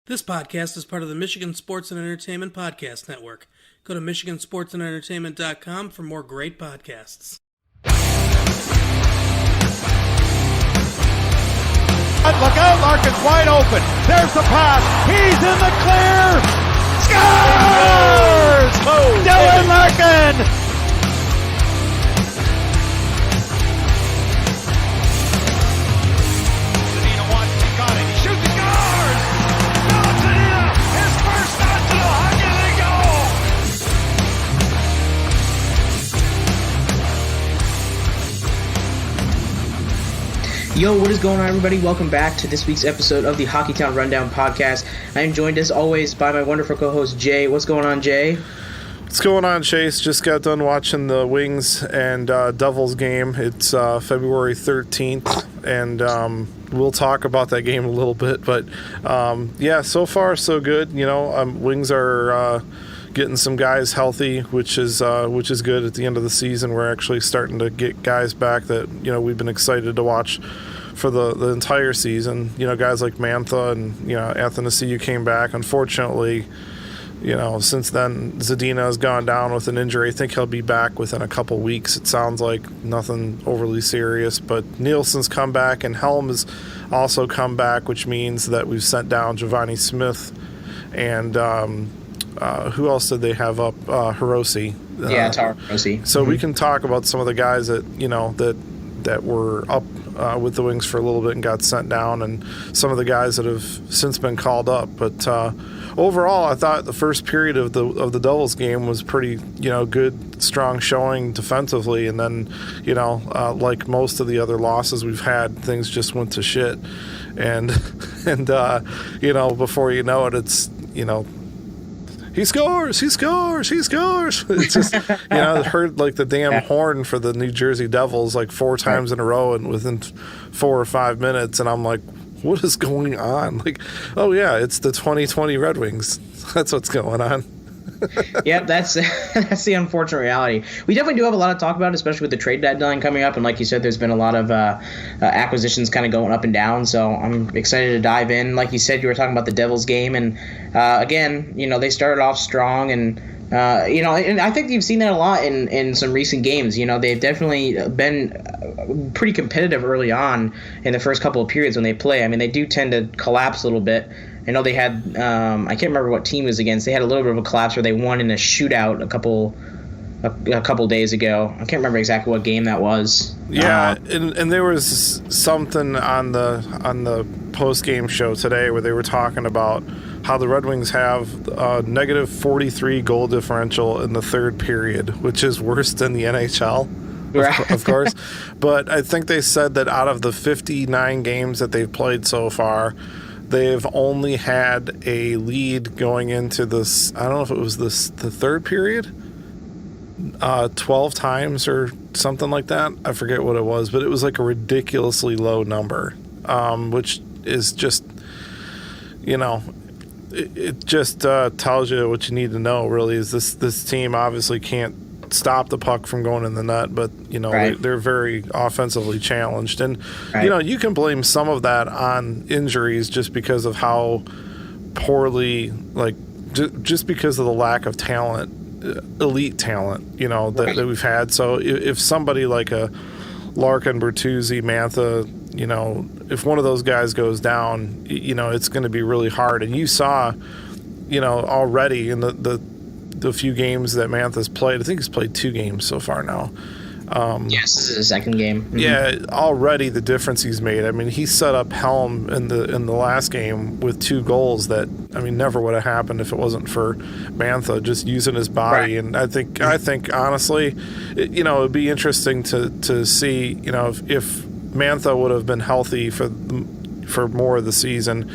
This podcast is part of the Michigan Sports and Entertainment Podcast Network. Go to michigansportsandentertainment.com for more great podcasts. Look out, Larkin's wide open. There's the pass. He's in the clear. Scores! Oh, Dylan Larkin! Yo, what is going on, everybody? Welcome back to this week's episode of the Hockeytown Rundown podcast. I am joined, as always, by my wonderful co-host, Jay. What's going on, Jay? What's going on, Chase? Just got done watching the Wings and Devils game. It's February 13th, and we'll talk about that game a little bit. But, yeah, so far, so good. You know, Wings are getting some guys healthy, which is good. At the end of the season, we're actually starting to get guys back that, you know, we've been excited to watch for the entire season. You know, guys like Mantha and, you know, Athanasiou came back. Unfortunately, you know, since then, Zadina has gone down with an injury. I think he'll be back within a couple weeks. It sounds like nothing overly serious. But Nielsen's come back, and Helm has also come back, which means that we've sent down Giovanni Smith. And who else did they have up? Hirose. Yeah, Taro Hirose. So we can talk about some of the guys that, you know, that were up with the Wings for a little bit and got sent down, and some of the guys that have since been called up. But overall, I thought the first period of the Devils game was pretty, you know, good, strong showing defensively, and then, you know, like most of the other losses we've had, things just went to shit, and you know, before you know it, it's, you know, he scores. It's just, you know, I heard like the damn horn for the New Jersey Devils like 4 times in a row and within 4 or 5 minutes, and I'm like, what is going on? Like, oh yeah, it's the 2020 Red Wings. That's what's going on. Yep, that's the unfortunate reality. We definitely do have a lot to talk about, especially with the trade deadline coming up. And like you said, there's been a lot of acquisitions kind of going up and down. So I'm excited to dive in. Like you said, you were talking about the Devils game. And again, you know, they started off strong. And, you know, and I think you've seen that a lot in some recent games. You know, they've definitely been pretty competitive early on in the first couple of periods when they play. I mean, they do tend to collapse a little bit. I know they had, I can't remember what team it was against. They had a little bit of a collapse where they won in a shootout a couple days ago. I can't remember exactly what game that was. Yeah, and there was something on the post-game show today where they were talking about how the Red Wings have a negative 43 goal differential in the third period, which is worse than the NHL. Of course. But I think they said that out of the 59 games that they've played so far, they've only had a lead going into this, I don't know if it was the third period, 12 times or something like that. I forget what it was, but it was like a ridiculously low number, which is just, you know, it just tells you what you need to know, really, is this team obviously can't stop the puck from going in the net, but, you know, right. they're very offensively challenged. And, right. You know, you can blame some of that on injuries just because of how poorly, like, just because of the lack of talent, elite talent, you know, that we've had. So if somebody like a Larkin, Bertuzzi, Mantha, you know, if one of those guys goes down, you know, it's going to be really hard. And you saw, you know, already in the few games that Mantha's played, I think he's played 2 games so far now. Yes, this is his second game. Mm-hmm. Yeah, already the difference he's made. I mean, he set up Helm in the last game with 2 goals that, I mean, never would have happened if it wasn't for Mantha just using his body. Right. And I think honestly, you know, it'd be interesting to see, you know, if Mantha would have been healthy for more of the season,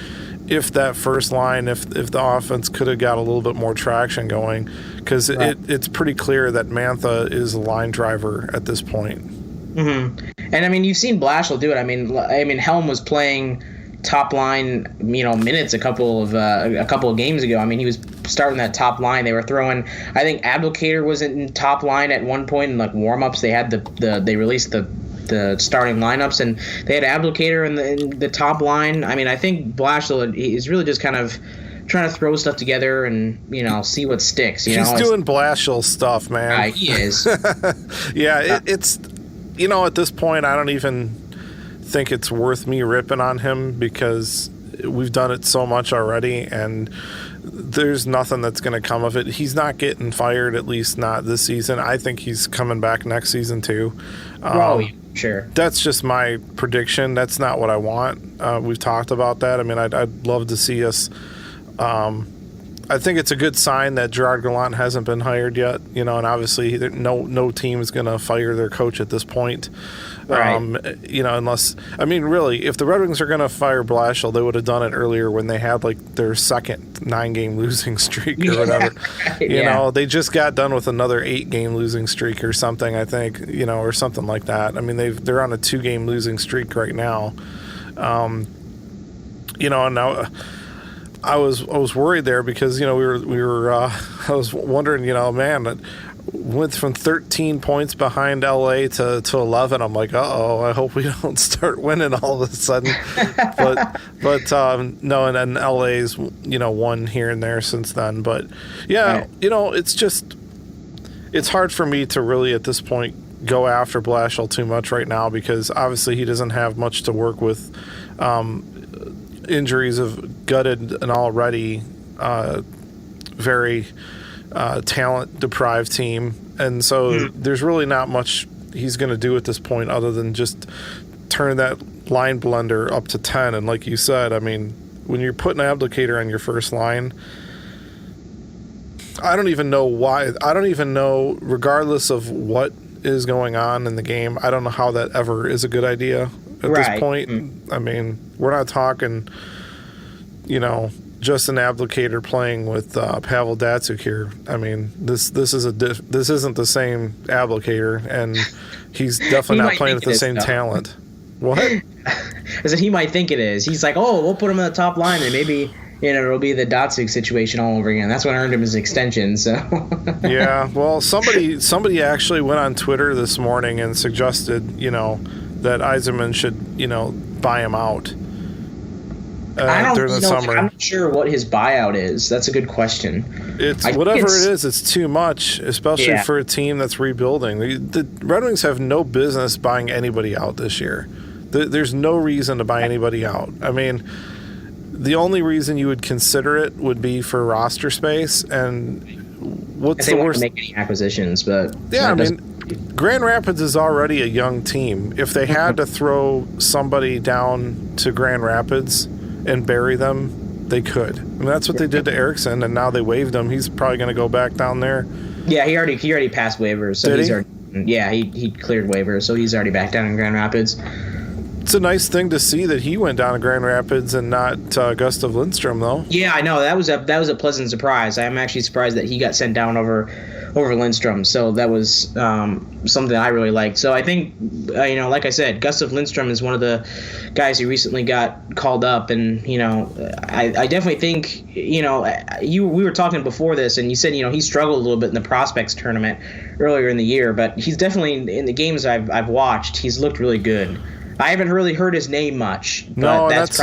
if that first line, if the offense could have got a little bit more traction going, because it's pretty clear that Mantha is a line driver at this point. Mm-hmm. And I mean, you've seen Blashill do it. I mean, Helm was playing top line, you know, minutes a couple of games ago. I mean, he was starting that top line. They were throwing. I think Abdelkader was in top line at one point in like warm-ups. They had they released the the starting lineups, and they had Abdelkader in the top line. I mean, I think Blashill is really just kind of trying to throw stuff together and, see what sticks. He's doing Blashill stuff, man. He is. Yeah, it's at this point, I don't even think it's worth me ripping on him because we've done it so much already, and there's nothing that's going to come of it. He's not getting fired, at least not this season. I think he's coming back next season too. Sure. That's just my prediction. That's not what I want. We've talked about that. I mean, I'd love to see us. I think it's a good sign that Gerard Gallant hasn't been hired yet, and obviously no team is going to fire their coach at this point. Right. Unless, really, if the Red Wings are going to fire Blashill, they would have done it earlier when they had their second 9-game losing streak or whatever. They just got done with another 8-game losing streak or something, I think, or something like that. I mean, they're on a 2-game losing streak right now. And now I was worried there because we were I was wondering, man, went from 13 points behind LA to 11. I'm like, I hope we don't start winning all of a sudden. but no, and then LA's won here and there since then. But yeah, it's hard for me to really at this point go after Blashill too much right now because obviously he doesn't have much to work with. Injuries have gutted an already very talent deprived team, and so there's really not much he's going to do at this point other than just turn that line blender up to 10. And like you said, I mean, when you're putting an Abdelkader on your first line, I don't even know why. I don't even know, regardless of what is going on in the game, I don't know how that ever is a good idea at this point. I mean, we're not talking, just an Abdelkader playing with Pavel Datsyuk here. I mean, this isn't the same Abdelkader, and he's definitely not playing with the same talent. What? I said he might think it is. He's like, we'll put him in the top line, and maybe it'll be the Datsyuk situation all over again. That's what earned him his extension. So. Yeah. Well, somebody actually went on Twitter this morning and suggested, that Yzerman should, buy him out during the summer. I'm not sure what his buyout is. That's a good question. It's whatever it is. It's too much, especially for a team that's rebuilding. The Red Wings have no business buying anybody out this year. There's no reason to buy anybody out. I mean, the only reason you would consider it would be for roster space. And what's the worst? They won't make any acquisitions, but yeah, I mean. Grand Rapids is already a young team. If they had to throw somebody down to Grand Rapids and bury them, they could. I mean, that's what they did to Erickson, and now they waived him. He's probably going to go back down there. Yeah, he already passed waivers. So did he? He cleared waivers, so he's already back down in Grand Rapids. It's a nice thing to see that he went down to Grand Rapids and not Gustav Lindstrom, though. Yeah, I know. That was a pleasant surprise. I'm actually surprised that he got sent down over Lindstrom. So that was something I really liked. So I think, like I said, Gustav Lindstrom is one of the guys who recently got called up. And, I definitely think, we were talking before this, and you said, he struggled a little bit in the prospects tournament earlier in the year. But he's definitely, in the games I've watched, he's looked really good. I haven't really heard his name much, but it's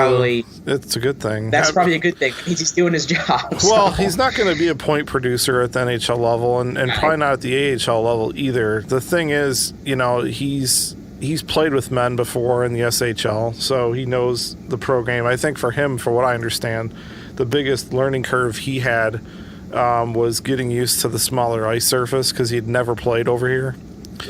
a good thing. That's probably a good thing. He's doing his job. Well, he's not going to be a point producer at the NHL level, and probably not at the AHL level either. The thing is, he's played with men before in the SHL, so he knows the pro game. I think for him, for what I understand, the biggest learning curve he had was getting used to the smaller ice surface because he'd never played over here.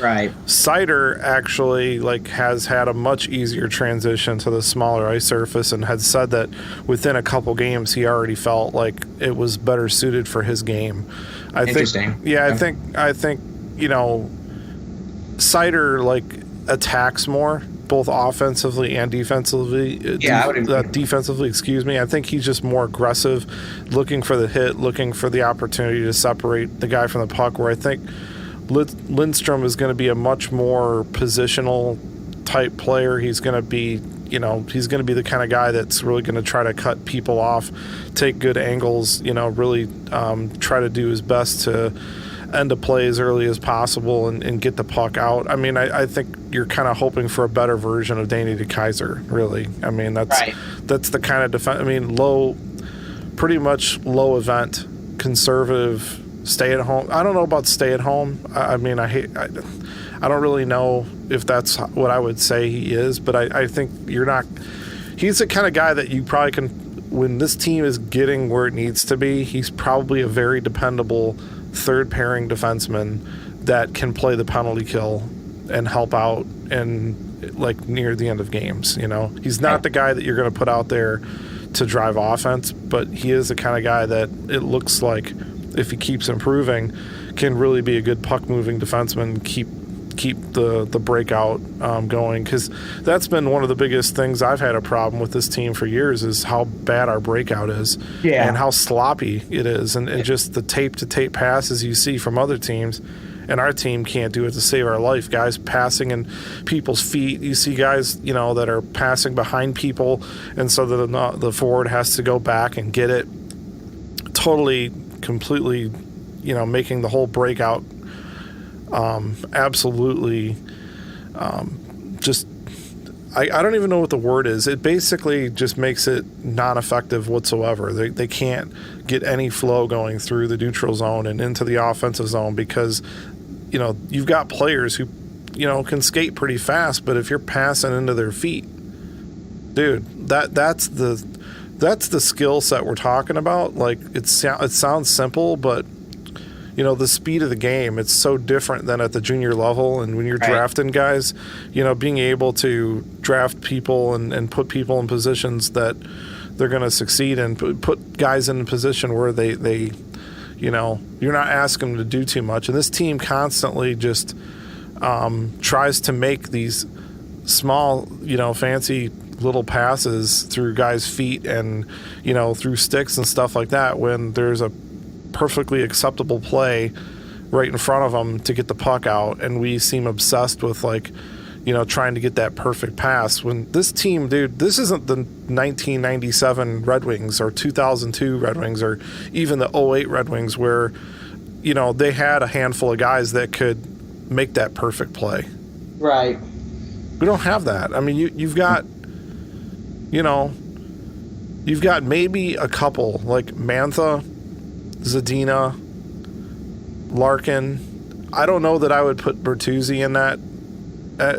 Right. Sider actually has had a much easier transition to the smaller ice surface and had said that within a couple games he already felt like it was better suited for his game. Interesting. I think Sider attacks more, both offensively and defensively. Yeah, I would agree. Defensively, excuse me. I think he's just more aggressive, looking for the hit, looking for the opportunity to separate the guy from the puck, where I think Lindstrom is going to be a much more positional type player. He's going to be, the kind of guy that's really going to try to cut people off, take good angles, really try to do his best to end a play as early as possible and get the puck out. I mean, I think you're kind of hoping for a better version of Danny DeKeyser, really. I mean, that's the kind of defense. I mean, pretty much low event, conservative, stay at home. I don't know about stay at home. I mean, I don't really know if that's what I would say he is, but I think he's the kind of guy that you probably can, when this team is getting where it needs to be, he's probably a very dependable third pairing defenseman that can play the penalty kill and help out and like near the end of games. He's not the guy that you're going to put out there to drive offense, but he is the kind of guy that it looks like, if he keeps improving, can really be a good puck moving defenseman, keep the breakout going, because that's been one of the biggest things I've had a problem with this team for years, is how bad our breakout is and how sloppy it is, and just the tape to tape passes you see from other teams, and our team can't do it to save our life. Guys passing in people's feet, you see guys that are passing behind people, and so the forward has to go back and get it, completely making the whole breakout absolutely just I don't even know what the word is. It basically just makes it non-effective whatsoever. They can't get any flow going through the neutral zone and into the offensive zone, because you've got players who can skate pretty fast, but if you're passing into their feet, dude, that's the skill set we're talking about. Like, it sounds simple, but the speed of the game, it's so different than at the junior level. And when you're drafting guys, being able to draft people and put people in positions that they're going to succeed in, put guys in a position where they you're not asking them to do too much. And this team constantly just tries to make these small, fancy little passes through guys' feet and, through sticks and stuff like that, when there's a perfectly acceptable play right in front of them to get the puck out, and we seem obsessed with trying to get that perfect pass, when this team, dude, this isn't the 1997 Red Wings or 2002 Red Wings or even the 08 Red Wings, where they had a handful of guys that could make that perfect play. Right. We don't have that. I mean, you've got maybe a couple, like Mantha, Zadina, Larkin. I don't know that I would put Bertuzzi in that.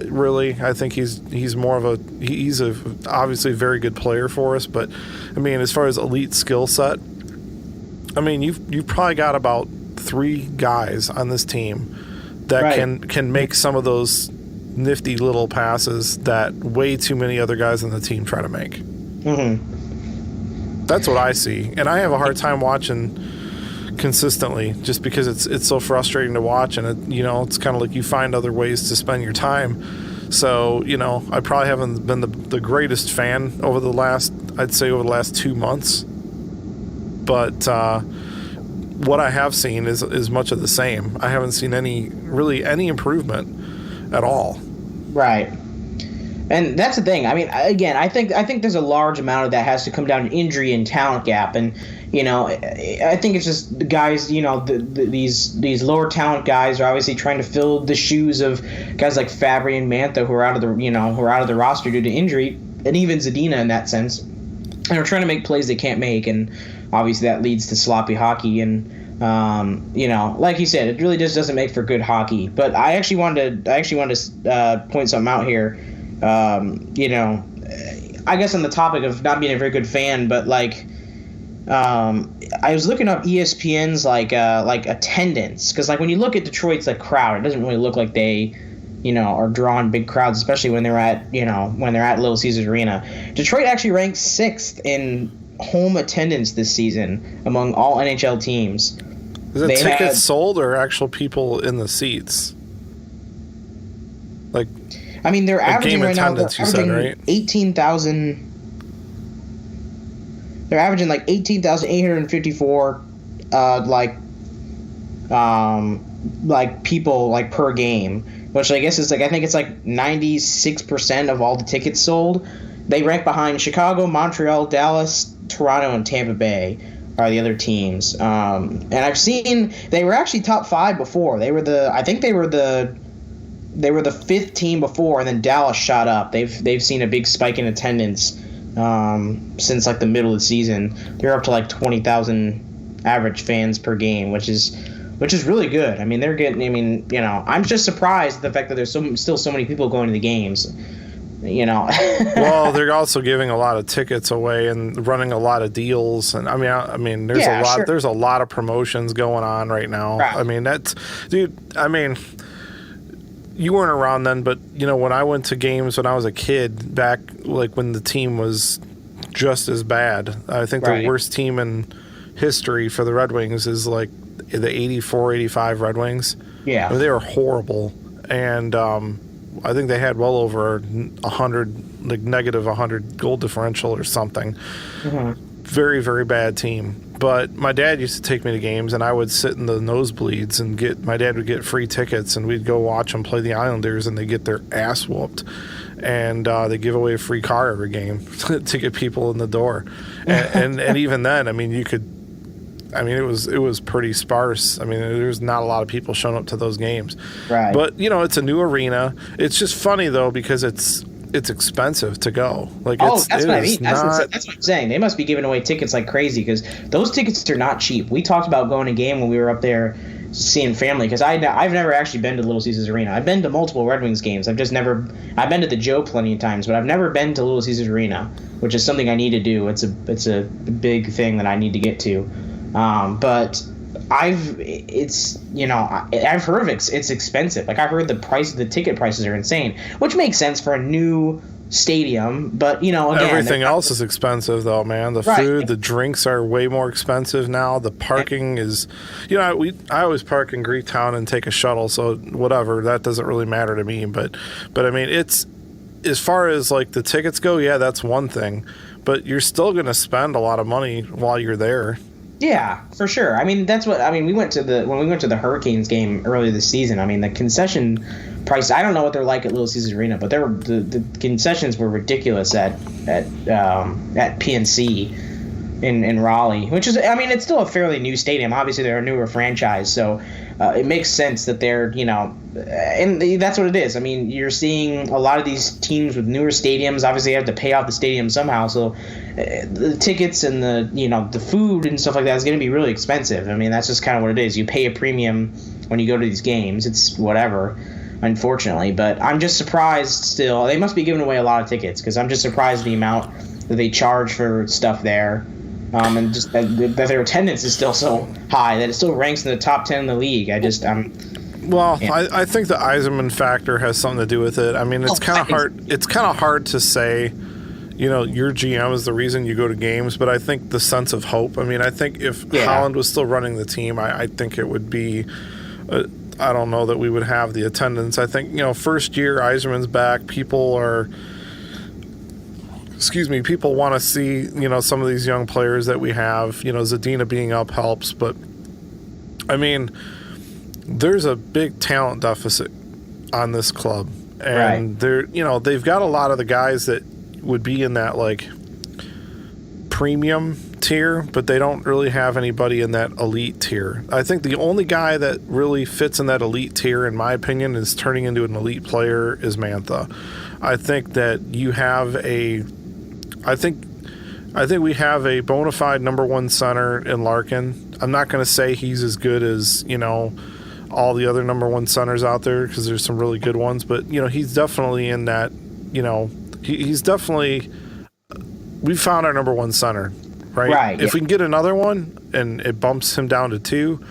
Really, I think he's more of he's obviously a very good player for us, but I mean, as far as elite skill set, I mean, you've probably got about 3 guys on this team that can make some of those nifty little passes that way too many other guys on the team try to make. Mm-hmm. That's what I see, and I have a hard time watching consistently, just because it's so frustrating to watch, and it's kind of like you find other ways to spend your time. So I probably haven't been the greatest fan over the last 2 months, but what I have seen is much of the same. I haven't seen any improvement at all. Right. And that's the thing. I mean, again, I think there's a large amount of that has to come down to injury and talent gap. And, I think it's just the guys, these lower talent guys are obviously trying to fill the shoes of guys like Fabry and Mantha, who are out of the roster due to injury, and even Zadina in that sense. And they're trying to make plays they can't make, and obviously that leads to sloppy hockey. And like you said, it really just doesn't make for good hockey. But I actually wanted to point something out here. I guess on the topic of not being a very good fan, but I was looking up ESPN's like attendance, because when you look at Detroit's crowd, it doesn't really look like they are drawing big crowds, especially when they're at Little Caesars Arena. Detroit actually ranks 6th in home attendance this season among all NHL teams. Is it tickets sold or actual people in the seats? I mean, they're averaging right now. They're averaging, right? 18,000. They're averaging 18,854, people per game, which I guess is I think it's 96% of all the tickets sold. They rank behind Chicago, Montreal, Dallas, Toronto, and Tampa Bay. are the other teams. And I've seen they were actually top 5 before. They were the fifth team before, and then Dallas shot up. They've seen a big spike in attendance since like the middle of the season. They're up to like 20,000 average fans per game, which is really good. I mean, they're getting. I mean, I'm just surprised at the fact that there's still so many people going to the games. Well, they're also giving a lot of tickets away and running a lot of deals, and I mean, there's a lot. Sure. There's a lot of promotions going on right now. Right. I mean, dude. I mean, you weren't around then, but when I went to games when I was a kid, back like when the team was just as bad. I think the worst team in history for the Red Wings is like the 84-85 Red Wings. Yeah, I mean, they were horrible, and I think they had well over 100, like negative 100 goal differential or something. Mm-hmm. Very, very bad team. But my dad used to take me to games, and I would sit in the nosebleeds and my dad would get free tickets, and we'd go watch them play the Islanders, and they get their ass whooped. And they give away a free car every game to get people in the door. And even then, I mean, it was pretty sparse. I mean, there's not a lot of people showing up to those games. Right. But, it's a new arena. It's just funny, though, because it's expensive to go. Like, that's what I mean. That's what I'm saying. They must be giving away tickets like crazy, because those tickets are not cheap. We talked about going to a game when we were up there seeing family, because I've never actually been to Little Caesars Arena. I've been to multiple Red Wings games. I've been to the Joe plenty of times, but I've never been to Little Caesars Arena, which is something I need to do. It's a big thing that I need to get to. But I've heard of it's expensive. Like, I've heard the ticket prices are insane, which makes sense for a new stadium. But again, everything else is expensive, though, man. The food, the drinks are way more expensive now. The parking is, I always park in Greektown and take a shuttle, so whatever, that doesn't really matter to me. But I mean, it's, as far as like the tickets go, yeah, that's one thing, but you're still going to spend a lot of money while you're there. Yeah, for sure. I mean, when we went to the Hurricanes game earlier this season, I mean, the concession price, I don't know what they're like at Little Caesars Arena, but the concessions were ridiculous at PNC in Raleigh, which is, I mean, it's still a fairly new stadium. Obviously, they're a newer franchise, so it makes sense that they're, and that's what it is. I mean, you're seeing a lot of these teams with newer stadiums. Obviously, you have to pay off the stadium somehow, so the tickets and the food and stuff like that is going to be really expensive. I mean, that's just kind of what it is. You pay a premium when you go to these games. It's whatever, unfortunately. But I'm just surprised still. They must be giving away a lot of tickets, because I'm just surprised the amount that they charge for stuff there. And just that their attendance is still so high that it still ranks in the top 10 in the league. I think the Yzerman factor has something to do with it. I mean, it's kind of hard. It's kind of hard to say, your GM is the reason you go to games, but I think the sense of hope. I mean, I think if Holland was still running the team, I think it would be. I don't know that we would have the attendance. I think first year Yzerman's back, people want to see, some of these young players that we have. Zadina being up helps, but I mean, there's a big talent deficit on this club, and they've got a lot of the guys that would be in that like premium tier, but they don't really have anybody in that elite tier. I think the only guy that really fits in that elite tier, in my opinion, is turning into an elite player is Mantha. I think that I think we have a bona fide number one center in Larkin. I'm not going to say he's as good as, all the other number one centers out there, because there's some really good ones, but, he's definitely in that, he's definitely, we found our number one center, right? If we can get another one and it bumps him down to 2,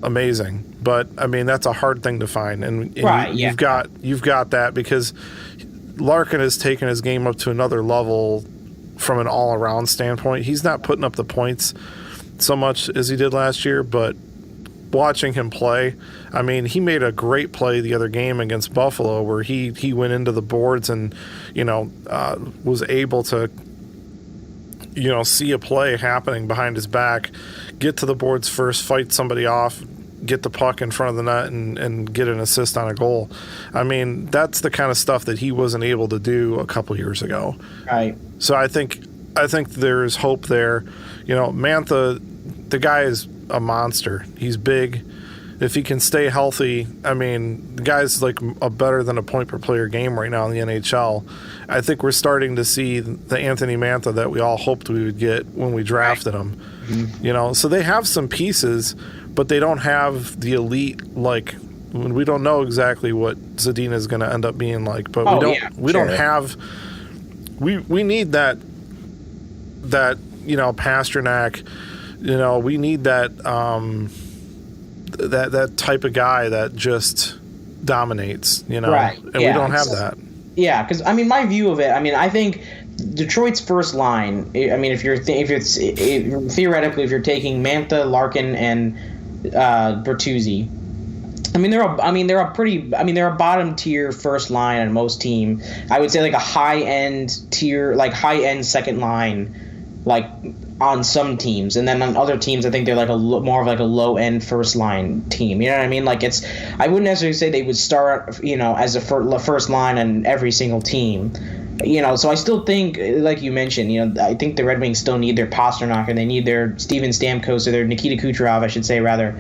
amazing. But, I mean, that's a hard thing to find. And you've got that, because Larkin has taken his game up to another level from an all-around standpoint. He's not putting up the points so much as he did last year, but watching him play, I mean, he made a great play the other game against Buffalo where he went into the boards and, was able to, see a play happening behind his back, get to the boards first, fight somebody off, get the puck in front of the net and get an assist on a goal. I mean, that's the kind of stuff that he wasn't able to do a couple years ago. Right. So I think I think there's hope there. You know, Mantha, the guy is a monster. He's big. If he can stay healthy, I mean, the guy's like a better than a point per player game right now in the NHL. I think we're starting to see the Anthony Mantha that we all hoped we would get when we drafted him. Mm-hmm. You know, so they have some pieces, but they don't have the elite, like, we don't know exactly what Zadina is going to end up being like, but we don't have, we need that, you know, Pasternak, you know, we need that, that type of guy that just dominates, you know, right. And we don't have that. Yeah, because I mean, my view of it, I mean, I think Detroit's first line. I mean, if theoretically, if you're taking Mantha, Larkin, and Bertuzzi, they're a bottom tier first line on most team. I would say like a high end tier, like high end second line, like on some teams, and then on other teams, I think they're like more of like a low end first line team. You know what I mean? Like I wouldn't necessarily say they would start, you know, as a first line on every single team. You know, so I still think, like you mentioned, you know, I think the Red Wings still need their Pasternak, and they need their Steven Stamkos, or their Nikita Kucherov, I should say, rather.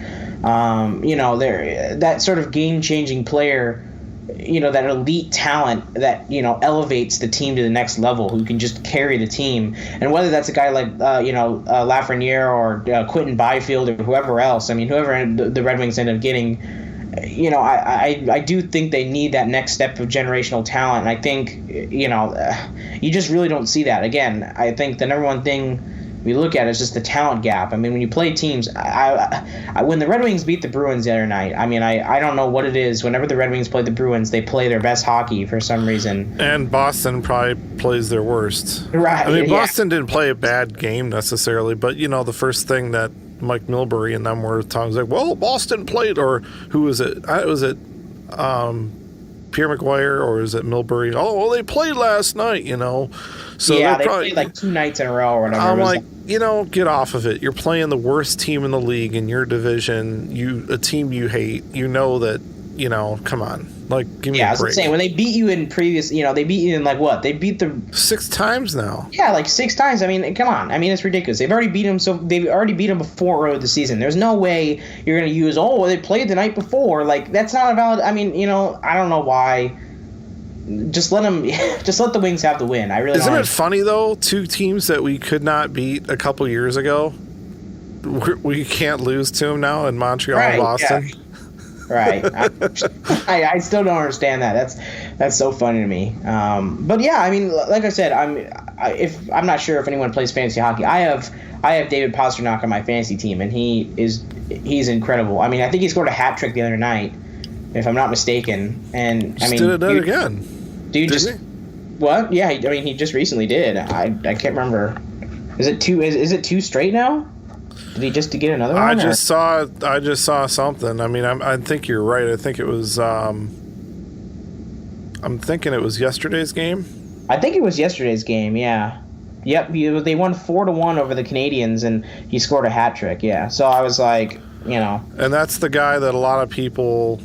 You know, they're that sort of game changing player. You know, that elite talent that, you know, elevates the team to the next level, who can just carry the team. And whether that's a guy like, Lafreniere or Quentin Byfield or whoever else, I mean, whoever the Red Wings end up getting, you know, I do think they need that next step of generational talent. And I think, you know, you just really don't see that. Again, I think the number one thing we look at is just the talent gap. I mean, when you play teams, when the Red Wings beat the Bruins the other night, I mean, I don't know what it is. Whenever the Red Wings play the Bruins, they play their best hockey for some reason. And Boston probably plays their worst. Right. I mean, Boston didn't play a bad game necessarily, but, you know, the first thing that Mike Milbury and them were talking was like, well, Boston played, or who was it? Was it Pierre McGuire, or is it Milbury? Oh, well, they played last night, you know. So yeah, they played like 2 nights in a row or whatever. I'm like, you know, get off of it. You're playing the worst team in the league in your division. A team you hate. You know that, you know, come on. Like, give me a break. Yeah, I was saying, when they beat you in previous, you know, they beat you in like what? They beat the 6 times now. Yeah, like 6 times. I mean, come on. I mean, it's ridiculous. They've already beat them. So they've already beat them before early the season. There's no way you're going to use, oh, they played the night before. Like, that's not a valid. I mean, you know, I don't know why. Just let the Wings have the win. I really Isn't it funny though? 2 teams that we could not beat a couple years ago, we can't lose to them now in Montreal and Boston. Yeah. Right. I still don't understand that. That's so funny to me. But yeah, I mean, like I said, I'm not sure if anyone plays fantasy hockey. I have David Pasternak on my fantasy team, and he's incredible. I mean, I think he scored a hat trick the other night, if I'm not mistaken. And I mean, did it again. Dude, what? Yeah, I mean, he just recently did. I can't remember. Is it 2? Is it 2 straight now? Did he just get another one? I just saw something. I mean, I think you're right. I think it was. I'm thinking it was yesterday's game. I think it was yesterday's game. Yeah. Yep. They won 4-1 over the Canadians, and he scored a hat trick. Yeah. So I was like, you know. And that's the guy that a lot of people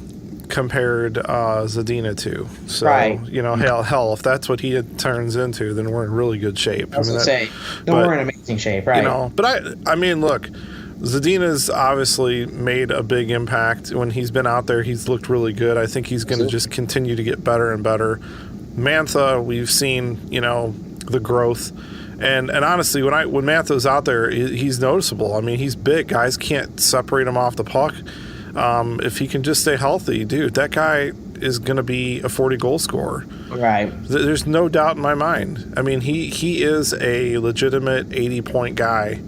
compared Zadina to. So, right. You know, hell, if that's what he turns into, then we're in really good shape. I was going to say, we're in amazing shape, right? You know, but I mean, look, Zadina's obviously made a big impact. When he's been out there, he's looked really good. I think he's going to just continue to get better and better. Mantha, we've seen, you know, the growth. And honestly, when Mantha's out there, he's noticeable. I mean, he's big. Guys can't separate him off the puck. If he can just stay healthy, dude, that guy is going to be a 40-goal scorer. Right. There's no doubt in my mind. I mean, he is a legitimate 80-point guy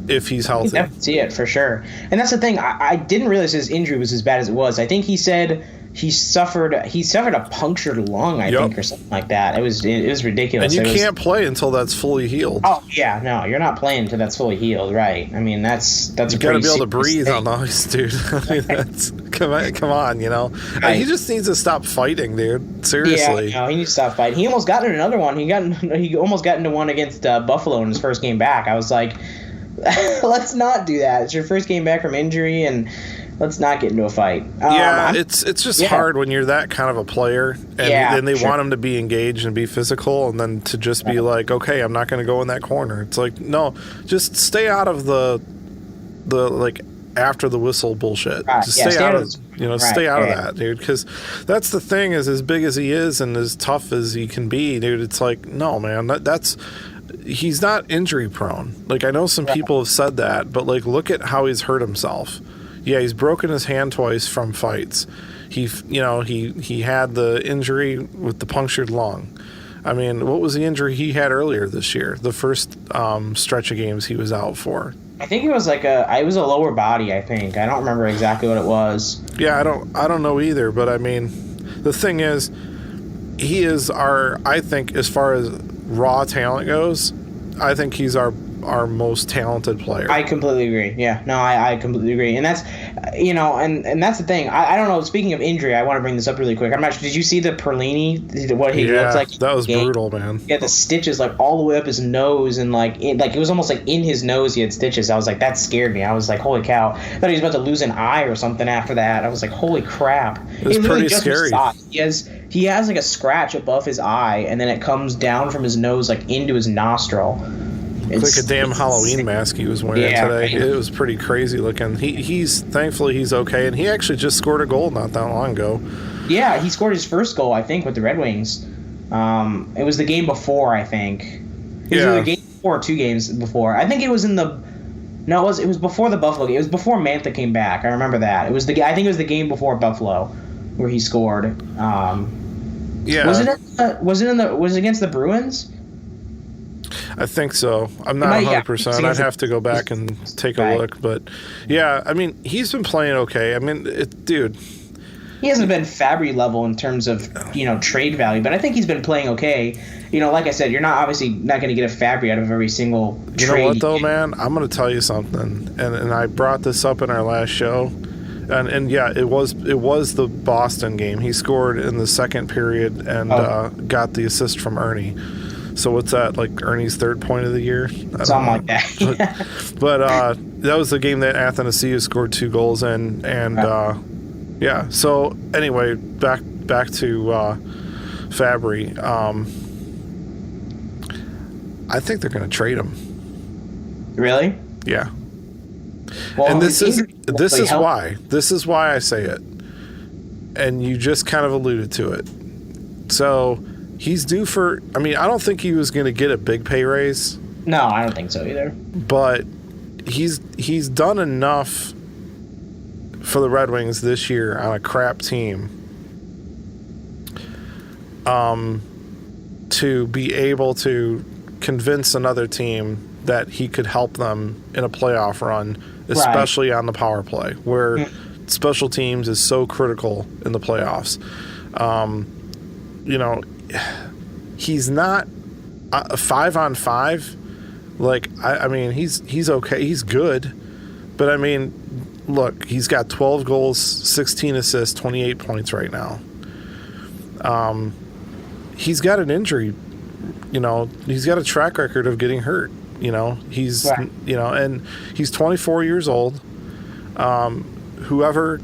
if he's healthy. You can see it for sure. And that's the thing. I didn't realize his injury was as bad as it was. I think he said he suffered a punctured lung, I think, or something like that. It was ridiculous. And you can't play until that's fully healed. Oh yeah, no, you're not playing until that's fully healed, right? I mean, that's you got to be able to breathe on the ice, dude. I mean, that's come on, you know. Right. He just needs to stop fighting, dude. Seriously. Yeah, no, he needs to stop fighting. He almost got in another one. He almost got into one against Buffalo in his first game back. I was like, let's not do that. It's your first game back from injury, and let's not get into a fight. Yeah, it's just hard when you're that kind of a player, and they want him to be engaged and be physical, and then to just be like, okay, I'm not going to go in that corner. It's like, no, just stay out of the like after the whistle bullshit. Just stay out of stay out of that, dude. Because that's the thing, is as big as he is and as tough as he can be, dude. It's like, no, man, he's not injury prone. Like, I know some people have said that, but like, look at how he's hurt himself. Yeah, he's broken his hand twice from fights. He had the injury with the punctured lung. I mean, what was the injury he had earlier this year? The first stretch of games he was out for. I think it was it was a lower body, I think. I don't remember exactly what it was. Yeah, I don't know either, but I mean, the thing is, he is I think, as far as raw talent goes, I think he's our most talented player. I completely agree. Yeah, no, I completely agree. And that's, and that's the thing. I don't know. Speaking of injury, I want to bring this up really quick. I'm not sure. Did you see the Perlini? What he looked like? That was brutal, man. Yeah, the stitches like all the way up his nose, and it was almost like in his nose he had stitches. I was like, that scared me. I was like, holy cow! I thought he was about to lose an eye or something after that. I was like, holy crap! It was pretty scary. He has like a scratch above his eye, and then it comes down from his nose like into his nostril. It's like a damn Halloween mask he was wearing today. Right. It was pretty crazy looking. He's thankfully he's okay, and he actually just scored a goal not that long ago. Yeah, he scored his first goal, I think, with the Red Wings. It was the game before, I think. It was either the game before or 2 games before. I think it was it was before the Buffalo game. It was before Mantha came back. I remember that. I think it was the game before Buffalo where he scored. Yeah. Was it against the Bruins? I think so. I'm not 100%. I'd have to go back and take a look. But, yeah, I mean, he's been playing okay. I mean, dude. He hasn't been Fabry level in terms of, trade value. But I think he's been playing okay. Like I said, you're obviously not going to get a Fabry out of every single trade. You know what, though, man? I'm going to tell you something. And I brought this up in our last show. And yeah, it was the Boston game. He scored in the second period and got the assist from Ernie. So what's that, like Ernie's third point of the year? Something like that. but that was the game that Athanasiou scored 2 goals in, and yeah. So anyway, back to Fabry. I think they're going to trade him. Really? Yeah. Well, and this is why I say it, and you just kind of alluded to it. So. He's due for. I mean, I don't think he was going to get a big pay raise. No, I don't think so either. But he's done enough for the Red Wings this year on a crap team to be able to convince another team that he could help them in a playoff run, especially on the power play, where special teams is so critical in the playoffs. He's not a 5-on-5. Like, I mean, he's okay. He's good. But, I mean, look, he's got 12 goals, 16 assists, 28 points right now. He's got an injury. He's got a track record of getting hurt. He's, and he's 24 years old. Whoever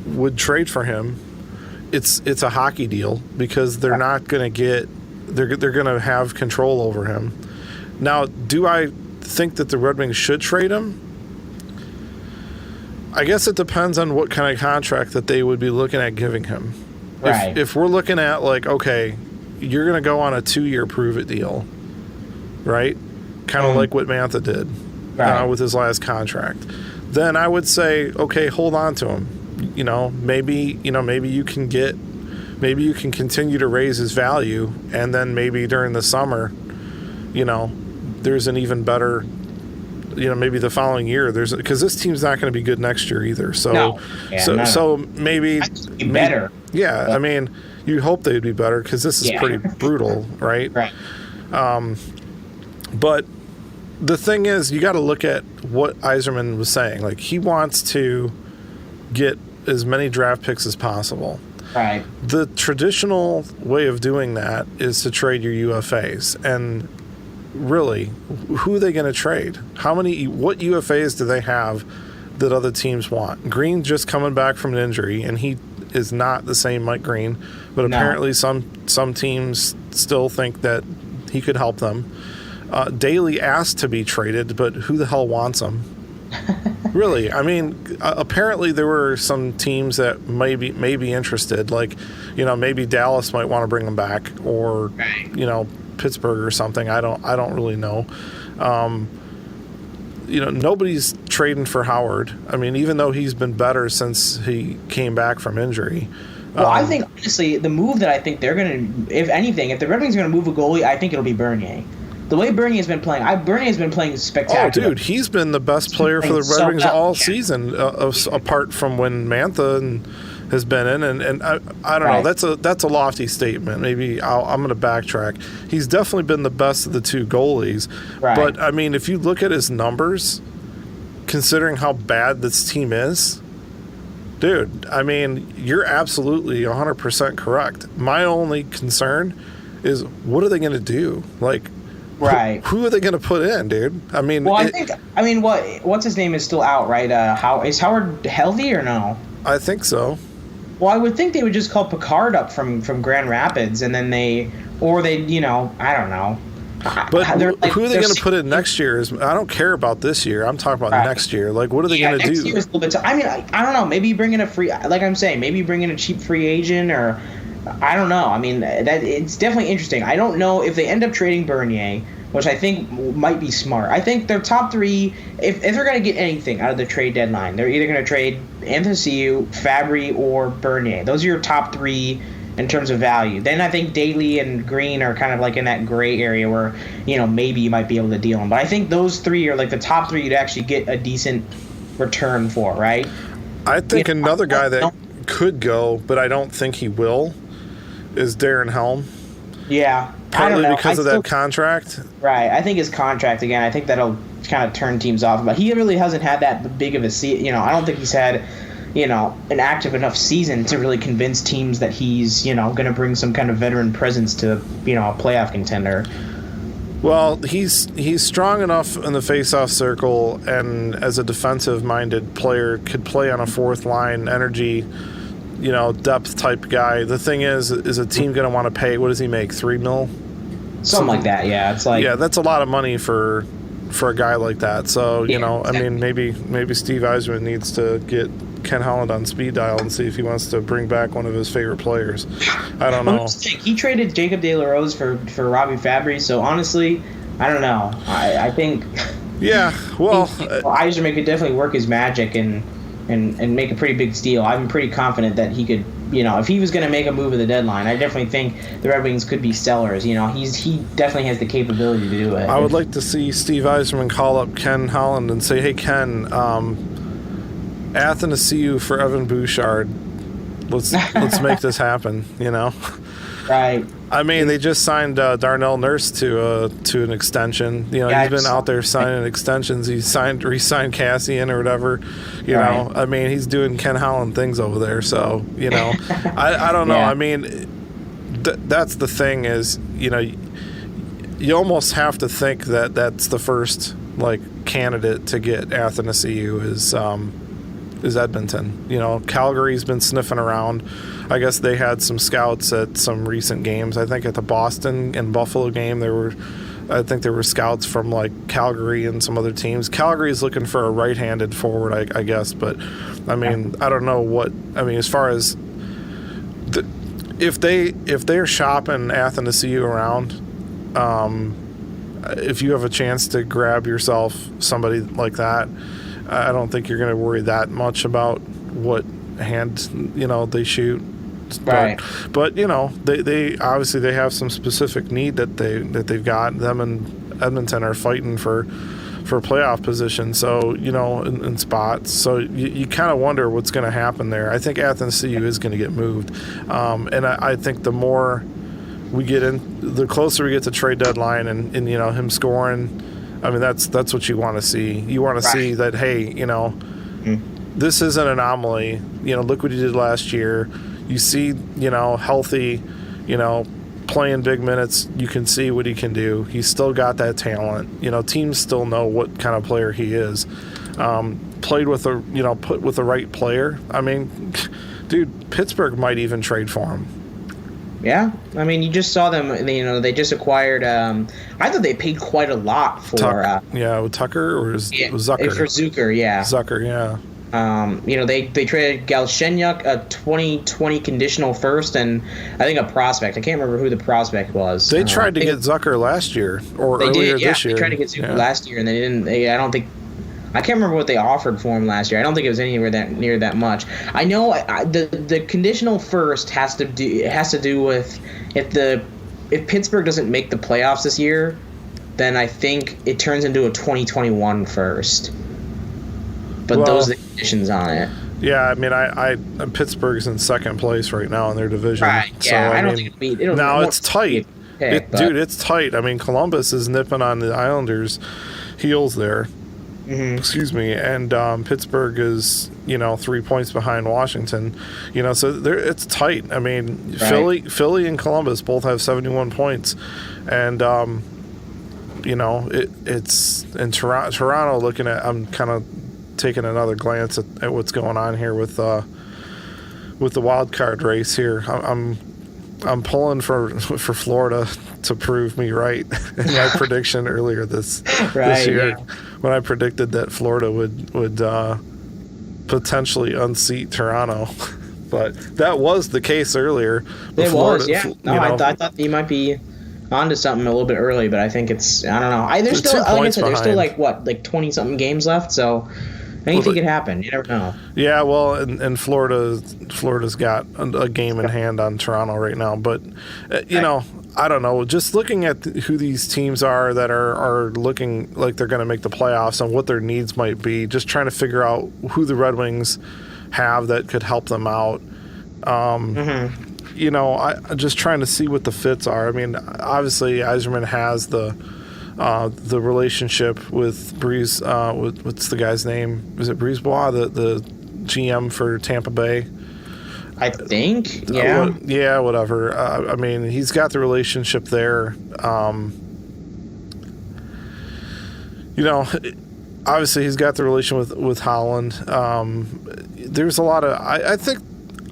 would trade for him, it's a hockey deal because they're not going to get they're going to have control over him. Now, do I think that the Red Wings should trade him? I guess it depends on what kind of contract that they would be looking at giving him. Right. If we're looking at like, okay, you're going to go on a 2-year prove-it deal, right? Kind of like what Mantha did with his last contract. Then I would say, okay, hold on to him. Maybe you can continue to raise his value, and then maybe during the summer, there's an even better, maybe the following year because this team's not going to be good next year either. So, so maybe better. Yeah, I mean, you hope they'd be better because this is pretty brutal, right? Right. But the thing is, you got to look at what Yzerman was saying. Like, he wants to get as many draft picks as possible. Right. The traditional way of doing that is to trade your UFAs. And really, who are they going to trade? What UFAs do they have that other teams want. Green just coming back from an injury, and he is not the same Mike Green, but apparently some teams still think that he could help them. Daly asked to be traded, but who the hell wants him? Really? I mean, apparently there were some teams that may be interested, like, maybe Dallas might want to bring him back, or Pittsburgh or something. I don't really know. Nobody's trading for Howard. I mean, even though he's been better since he came back from injury. Well, I think, honestly, the move that I think they're going to, if anything, if the Red Wings are going to move a goalie, I think it'll be Bernier. The way Bernier has been playing, spectacular. Oh, dude, he's been the best player for the Red Wings all season, apart from when Mantha has been in. And I don't know. That's a lofty statement. Maybe I'm going to backtrack. He's definitely been the best of the two goalies. Right. But, I mean, if you look at his numbers, considering how bad this team is, dude, I mean, you're absolutely 100% correct. My only concern is, what are they going to do? Like, right. Who are they going to put in, dude? I mean, what's his name is still out, right? Is Howard healthy or no? I think so. Well, I would think they would just call Picard up from Grand Rapids, and then I don't know. But who are they going to put in next year? I don't care about this year. I'm talking about next year. Like, what are they going to do? Next year is a little bit. I don't know. Maybe bring in maybe bring in a cheap free agent, or I don't know. I mean, that it's definitely interesting. I don't know if they end up trading Bernier, which I think might be smart. I think their top three, if they're going to get anything out of the trade deadline, they're either going to trade Anthony, Fabry, or Bernier. Those are your top three in terms of value. Then I think Daly and Green are kind of like in that gray area where, maybe you might be able to deal them. But I think those three are like the top three you'd actually get a decent return for, right? I think another guy that could go, but I don't think he will, is Darren Helm. Yeah. Partly because of that contract. Right. I think his contract, again, I think that'll kind of turn teams off. But he really hasn't had that big of a season. I don't think he's had, an active enough season to really convince teams that he's, going to bring some kind of veteran presence to, a playoff contender. Well, he's strong enough in the face-off circle, and as a defensive-minded player, could play on a fourth-line energy, depth type guy. The thing is a team going to want to pay? What does he make? $3 million? Something like that. Yeah, it's like that's a lot of money for a guy like that. So I mean, maybe Steve Yzerman needs to get Ken Holland on speed dial and see if he wants to bring back one of his favorite players. I don't know. He traded Jacob De La Rose for Robbie Fabry. So honestly, I don't know. I think Yzerman could definitely work his magic and make a pretty big steal. I'm pretty confident that he could, if he was going to make a move at the deadline, I definitely think the Red Wings could be stellars. He definitely has the capability to do it. I would like to see Steve Yzerman call up Ken Holland and say, hey, Ken, Athanasiou for Evan Bouchard. Let's make this happen, Right. I mean, they just signed Darnell Nurse to an extension. He's been out there signing extensions. He re-signed Cassian or whatever. You know, I mean, he's doing Ken Holland things over there. So, I don't know. Yeah. I mean, that's the thing is, you almost have to think that that's the first candidate to get Athanasiou is Edmonton. Calgary's been sniffing around. I guess they had some scouts at some recent games. I think at the Boston and Buffalo game, there were scouts from Calgary and some other teams. Calgary's looking for a right-handed forward, I guess. But I mean, I don't know as far as if they're shopping Athanasiou around, if you have a chance to grab yourself somebody like that, I don't think you're going to worry that much about what hand they shoot. Right. But they obviously they have some specific need that they've got. Them and Edmonton are fighting for playoff position. So in spots. So you kind of wonder what's going to happen there. I think Athanasiou is going to get moved, and I think the more we get in, the closer we get to trade deadline, and him scoring. I mean, that's what you want to see. You want to see that, hey, this is an anomaly. Look what he did last year. You see, healthy, playing big minutes, you can see what he can do. He's still got that talent. Teams still know what kind of player he is. Played with put with the right player. I mean, dude, Pittsburgh might even trade for him. Yeah, I mean, you just saw them. They just acquired. I thought they paid quite a lot for. With Tucker or Zucker? For Zucker, yeah. Zucker, yeah. They traded Galchenyuk, a 2020 conditional first, and I think a prospect. I can't remember who the prospect was. They tried to get Zucker last year or earlier this year. They tried to get Zucker last year, and they didn't. I can't remember what they offered for him last year. I don't think it was anywhere near that much. I know the conditional first has to do with if Pittsburgh doesn't make the playoffs this year, then I think it turns into a 2021 first. But those are the conditions on it. Yeah, I mean, Pittsburgh's in second place right now in their division. Right. Yeah, so, I don't think it'll be. Now it's tight, dude. It's tight. I mean, Columbus is nipping on the Islanders' heels there. Mm-hmm. Excuse me, and Pittsburgh is 3 points behind Washington. So it's tight. I mean, right. Philly, and Columbus both have 71 points, and it's in Toronto. Looking at, I'm kind of taking another glance at what's going on here with the wild card race here. I'm pulling for Florida to prove me right in my prediction earlier this year when I predicted that Florida would potentially unseat Toronto. But that was the case earlier. It was, yeah. No, I thought you might be onto something a little bit early, but I think it's, I don't know. There's still, like I said, there's still like 20-something games left, so anything could happen. You never know. Yeah, well, and Florida's got a game in hand on Toronto right now. But, I don't know. Just looking at who these teams are that are looking like they're going to make the playoffs and what their needs might be, just trying to figure out who the Red Wings have that could help them out. I'm just trying to see what the fits are. I mean, obviously, Yzerman has the relationship with Breeze. What's the guy's name? Is it Brisebois, the GM for Tampa Bay? I think, yeah. Whatever. I mean, he's got the relationship there. Obviously, he's got the relation with Holland. There's a lot of.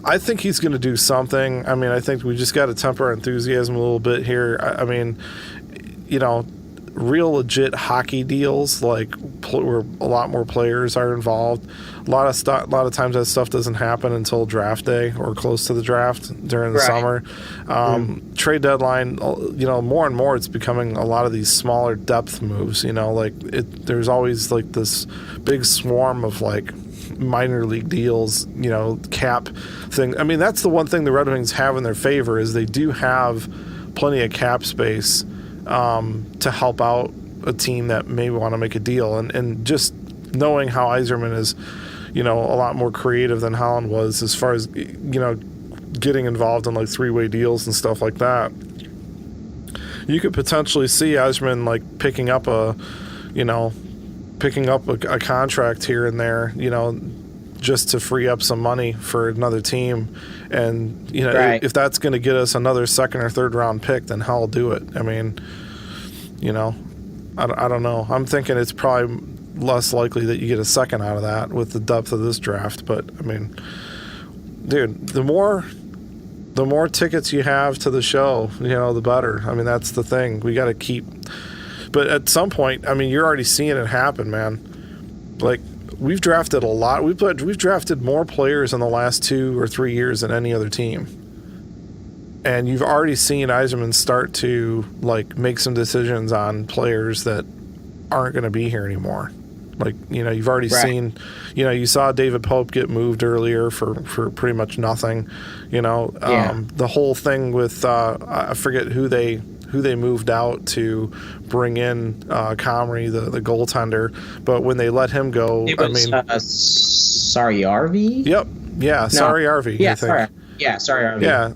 I think he's going to do something. I mean, I think we just got to temper our enthusiasm a little bit here. I mean, real legit hockey deals, like where a lot more players are involved. A lot of times that stuff doesn't happen until draft day or close to the draft during the summer. Trade deadline, more and more it's becoming a lot of these smaller depth moves. There's always like this big swarm of like minor league deals, cap thing. I mean, that's the one thing the Red Wings have in their favor is they do have plenty of cap space to help out a team that may want to make a deal. And just knowing how Yzerman is, a lot more creative than Holland was as far as, getting involved in like three-way deals and stuff like that. You could potentially see Yzerman like picking up a contract here and there, just to free up some money for another team. And, if that's going to get us another second or third round pick, then hell, do it. I mean, I don't know. I'm thinking it's probably less likely that you get a second out of that with the depth of this draft. But, I mean, dude, the more tickets you have to the show, the better. I mean, that's the thing. We got to keep. But at some point, I mean, you're already seeing it happen, man. Like, we've drafted a lot. We've drafted more players in the last 2 or 3 years than any other team. And you've already seen Yzerman start to like make some decisions on players that aren't going to be here anymore. Like, you've already seen, you saw David Pope get moved earlier for pretty much nothing. The whole thing with I forget who they moved out to bring in Comrie, the goaltender. But when they let him go, Saarijarvi? Yep. Yeah, no. Saarijarvi, yeah, I think. Saarijarvi. Yeah,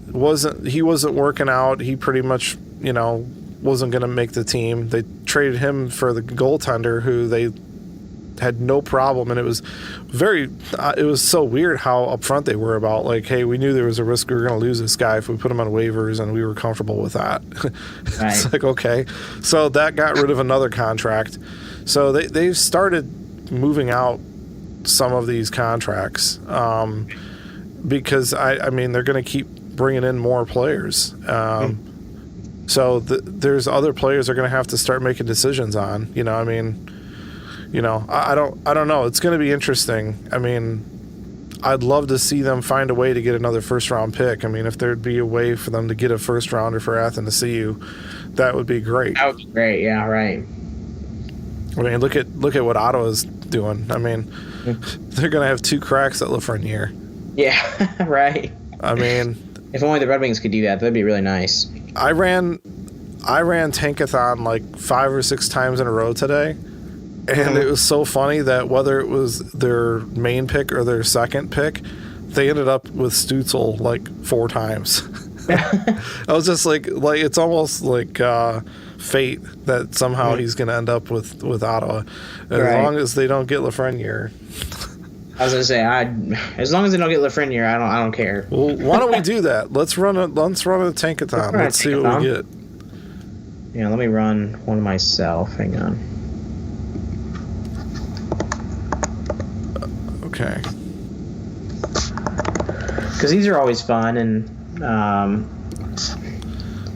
he wasn't working out. He pretty much, wasn't going to make the team. They traded him for the goaltender who they had no problem, and it was it was so weird how upfront they were about, like, hey, we knew there was a risk we were going to lose this guy if we put him on waivers, and we were comfortable with that. Right. It's like, okay. So that got rid of another contract. So they've started moving out some of these contracts because, I mean, they're going to keep bringing in more players. So there's other players they're going to have to start making decisions on. You know, I mean, you know, I don't know. It's going to be interesting. I mean, I'd love to see them find a way to get another first-round pick. I mean, if there'd be a way for them to get a first-rounder for Athens to CU, that would be great. That would be great. Yeah, right. I mean, look at what Ottawa's doing. I mean, they're going to have 2 cracks at Lafreniere. Yeah, right. I mean, if only the Red Wings could do that, that'd be really nice. I ran Tankathon like 5 or 6 times in a row today, and it was so funny that whether it was their main pick or their second pick, they ended up with Stützle like 4 times. I was just like it's almost like fate that somehow he's going to end up with Ottawa, as long as they don't get Lafreniere. I was gonna say, as long as they don't get Lafreniere, I don't care. Well, why don't we do that? Let's run a Tankathon. Let's see what we get. Yeah, let me run one myself. Hang on. Okay. Because these are always fun, and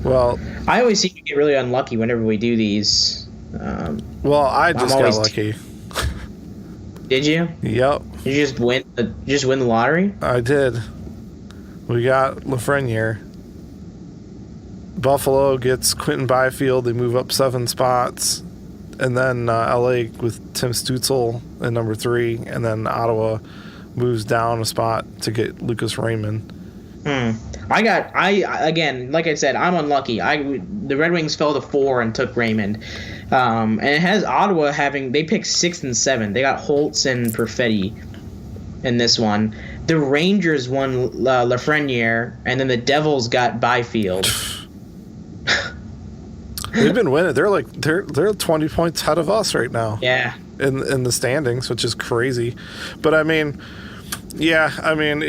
well, I always seem to get really unlucky whenever we do these. Well, I just got lucky. Did you? Yep. Did you just win the lottery? I did. We got Lafreniere. Buffalo gets Quentin Byfield. They move up 7 spots. And then LA with Tim Stützle at number 3. And then Ottawa moves down a spot to get Lucas Raymond. Again, like I said, I'm unlucky. The Red Wings fell to 4 and took Raymond. And it has Ottawa they picked 6th and 7th. They got Holtz and Perfetti in this one. The Rangers won Lafreniere, and then the Devils got Byfield. They've been winning. They're 20 points ahead of us right now. Yeah. In the standings, which is crazy. But I mean, yeah, I mean,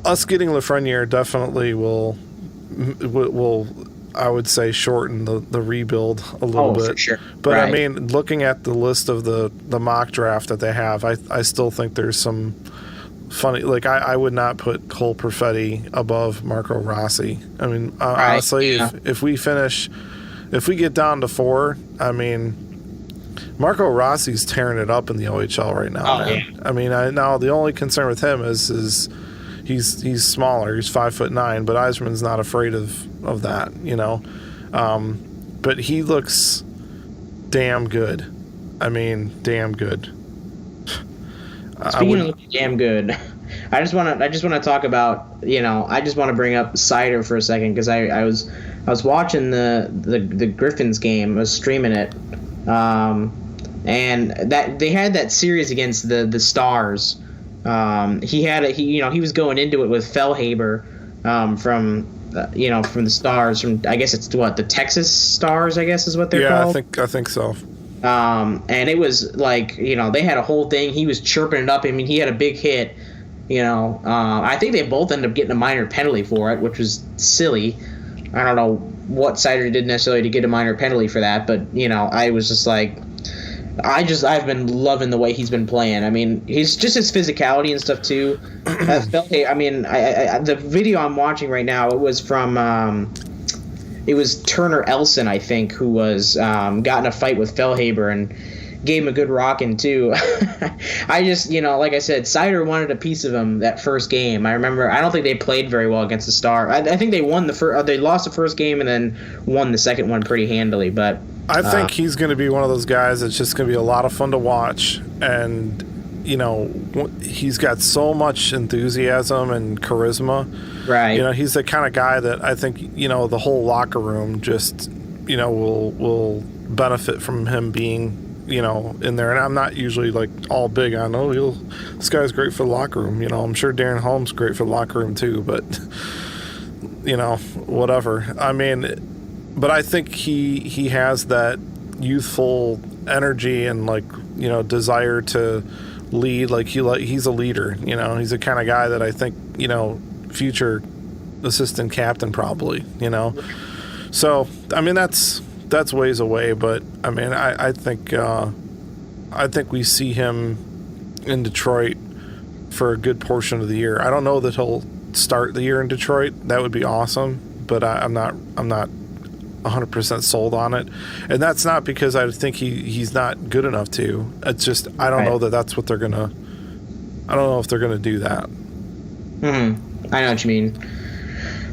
us getting Lafreniere definitely will I would say shorten the rebuild a little bit. For sure. But right. I mean, looking at the list of the mock draft that they have, I still think there's some funny, like I would not put Cole Perfetti above Marco Rossi. I mean, honestly, if we get down to 4, I mean, Marco Rossi's tearing it up in the OHL right now, man. Yeah. I mean, now the only concern with him is he's smaller. He's 5'9", but Yzerman's not afraid of that, you know. But he looks damn good. I mean, damn good. Speaking of damn good, I just want to talk about, you know, I just want to bring up Seider for a second, because I was watching the Griffins game. I was streaming it, and that they had that series against the Stars. He was going into it with Fellhaber from the Stars, from, I guess it's the Texas Stars, I guess is what they're called. Yeah, I think so. And it was like, you know, they had a whole thing. He was chirping it up. I mean, he had a big hit, you know. I think they both ended up getting a minor penalty for it, which was silly. I don't know what Seider did necessarily to get a minor penalty for that, but, you know, I was just like, I've been loving the way he's been playing. I mean, he's just his physicality and stuff too. I mean, the video I'm watching right now, it was from it was Turner Elson, I think, who was got in a fight with Fellhaber and gave him a good rocking too. I just, you know, like I said, Seider wanted a piece of him that first game. I remember, I don't think they played very well against the Star. I think they won they lost the first game and then won the second one pretty handily. But I think he's going to be one of those guys that's just going to be a lot of fun to watch. And, you know, he's got so much enthusiasm and charisma. Right. You know, he's the kind of guy that I think, you know, the whole locker room just, you know, will benefit from him being, you know, in there. And I'm not usually like all big on, this guy's great for the locker room. You know, I'm sure Darren Holmes great for the locker room too, but, you know, whatever. I mean, but I think he has that youthful energy and like, you know, desire to lead. Like he's a leader, you know, he's the kind of guy that I think, you know, future assistant captain probably, you know. So I mean that's ways away, but I mean I think we see him in Detroit for a good portion of the year. I don't know that he'll start the year in Detroit. That would be awesome, but I'm not 100% sold on it. And that's not because I think he's not good enough to. It's just I don't know that that's what they're gonna. I don't know if they're gonna do that. I know what you mean.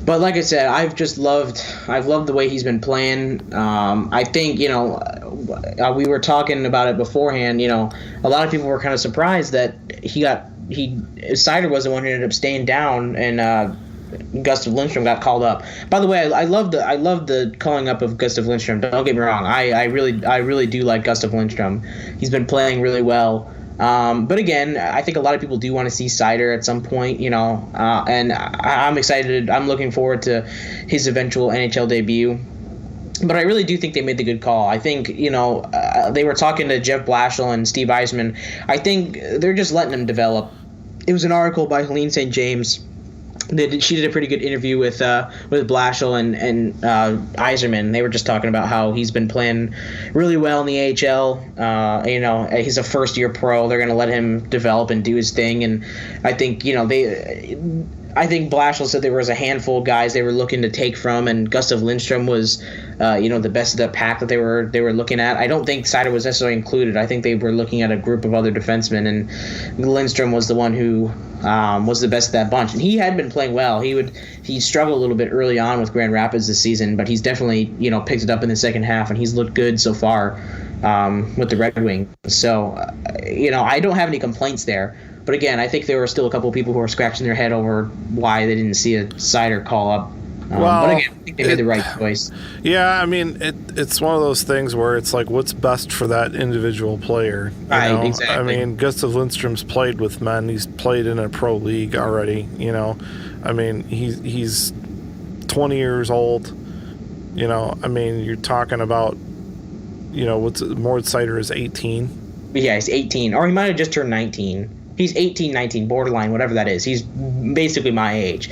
But like I said, I've loved the way he's been playing. I think, you know, we were talking about it beforehand. You know, a lot of people were kind of surprised that Seider was the one who ended up staying down, and Gustav Lindstrom got called up. By the way, I love the calling up of Gustav Lindstrom. Don't get me wrong. I really do like Gustav Lindstrom. He's been playing really well. But again, I think a lot of people do want to see Seider at some point, you know, and I'm excited. I'm looking forward to his eventual NHL debut. But I really do think they made the good call. I think, you know, they were talking to Jeff Blashill and Steve Eisman. I think they're just letting him develop. It was an article by Helene St. James. She did a pretty good interview with Blashill and Yzerman. They were just talking about how he's been playing really well in the AHL. You know, he's a first-year pro. They're going to let him develop and do his thing. And I think, you know, I think Blashill said there was a handful of guys they were looking to take from, and Gustav Lindstrom was, you know, the best of the pack that they were looking at. I don't think Seider was necessarily included. I think they were looking at a group of other defensemen, and Lindstrom was the one who was the best of that bunch. And he had been playing well. He struggled a little bit early on with Grand Rapids this season, but he's definitely, you know, picked it up in the second half, and he's looked good so far with the Red Wings. So, you know, I don't have any complaints there. But again, I think there were still a couple of people who were scratching their head over why they didn't see a Seider call up. But again, I think they made the right choice. Yeah, I mean, it's one of those things where it's like, what's best for that individual player? Right, know? exactly. I mean, Gustav Lindstrom's played with men. He's played in a pro league already, you know. I mean, he's 20 years old. You know, I mean, you're talking about, you know, Moritz Seider is 18. Yeah, he's 18. Or he might have just turned 19. He's 18, 19, borderline, whatever that is. He's basically my age.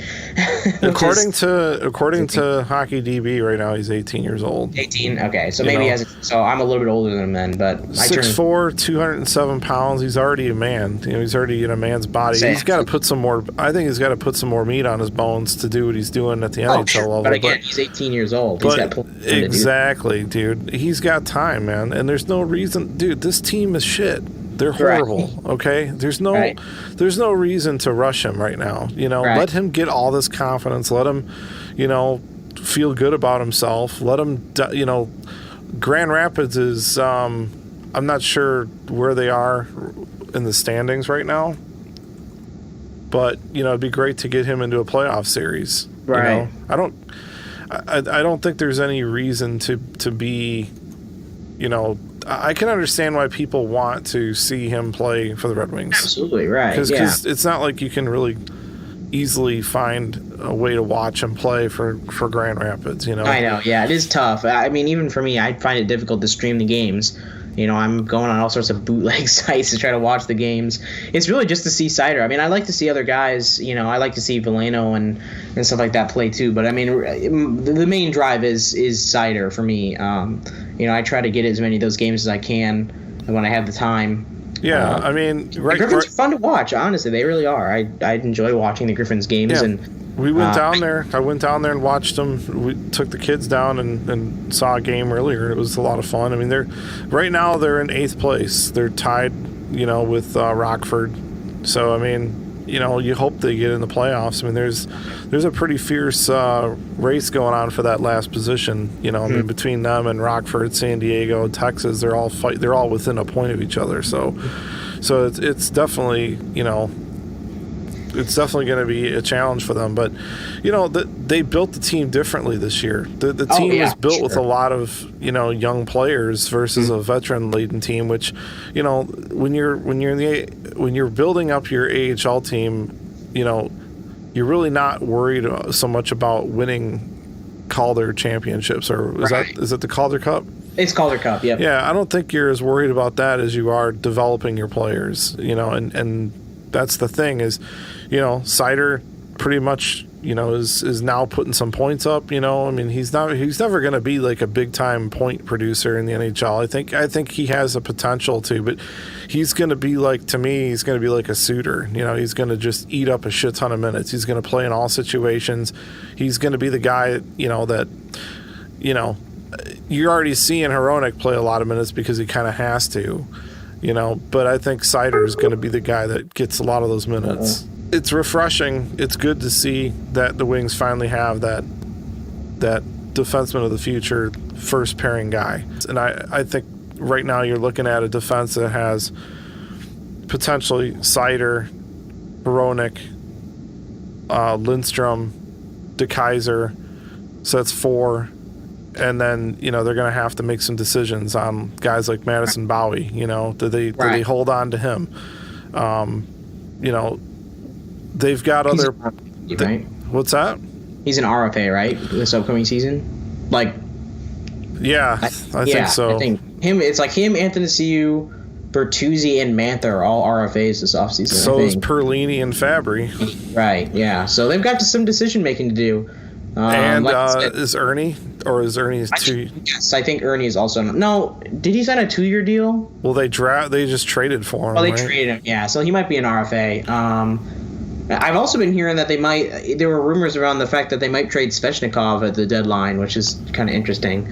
according to Hockey DB right now, he's 18 years old. 18? Okay. So maybe so I'm a little bit older than him then, but 6'4", 207 pounds. He's already a man. You know, he's already in a man's body. He's got to put some more. I think he's got to put some more meat on his bones to do what he's doing at the NHL level. But again, he's 18 years old. He's got exactly, dude. He's got time, man. And there's no reason, dude. This team is shit. They're horrible. Right. Okay, there's no reason to rush him right now. You know, let him get all this confidence. Let him, you know, feel good about himself. Let him, you know, Grand Rapids is. I'm not sure where they are in the standings right now, but you know, it'd be great to get him into a playoff series. Right. You know? I don't think there's any reason to be, you know. I can understand why people want to see him play for the Red Wings. Absolutely, right. Because it's not like you can really easily find a way to watch him play for Grand Rapids, you know? I know, yeah, it is tough. I mean, even for me, I find it difficult to stream the games. You know, I'm going on all sorts of bootleg sites to try to watch the games. It's really just to see Seider. I mean, I like to see other guys, you know, I like to see Veleno and stuff like that play too. But, I mean, the main drive is Seider for me. You know, I try to get as many of those games as I can when I have the time. Yeah, I mean... the Griffins are fun to watch, honestly. They really are. I enjoy watching the Griffins games. Yeah. And we went down there. I went down there and watched them. We took the kids down and saw a game earlier. It was a lot of fun. I mean, right now they're in 8th place. They're tied, you know, with Rockford. So, I mean, you know, you hope they get in the playoffs. I mean, there's a pretty fierce race going on for that last position. You know, I mean, between them and Rockford, San Diego, Texas, they're all within a point of each other. So it's definitely, you know, it's definitely going to be a challenge for them. But, you know, they built the team differently this year. The team was built with a lot of, you know, young players versus a veteran-laden team, which, you know, when you're building up your AHL team, you know, you're really not worried so much about winning Calder championships, or is that the Calder Cup? It's Calder Cup, yep. Yeah, I don't think you're as worried about that as you are developing your players, and that's the thing is, Sider pretty much, is now putting some points up, I mean, he's never going to be like a big time point producer in the NHL. I think he has a potential to, but he's going to be like, to me, he's going to be like a Suter. He's going to just eat up a shit ton of minutes. He's going to play in all situations. He's going to be the guy, that, you're already seeing Hronek play a lot of minutes because he kind of has to, but I think Sider is going to be the guy that gets a lot of those minutes. It's refreshing. It's good to see that the Wings finally have that defenseman of the future first pairing guy. And I think right now you're looking at a defense that has potentially Sider, Hronek, Lindstrom, DeKaiser. So that's 4. And then, they're going to have to make some decisions on guys like Madison Bowie. Do they hold on to him? They've got other. Right? What's that? He's an RFA, right? This upcoming season? Yeah, I think so. I think him, it's like him, Anthony Ciu, Bertuzzi, and Mantha are all RFAs this offseason. So is Perlini and Fabry. Right, yeah. So they've got some decision making to do. And is Ernie? Or is Ernie two? Yes, I think Ernie is also. No, did he sign a 2-year deal? Well, they just traded for him. Oh, they right? traded him. Yeah, so he might be an RFA. I've also been hearing that there were rumors around the fact that they might trade Svechnikov at the deadline, which is kind of interesting.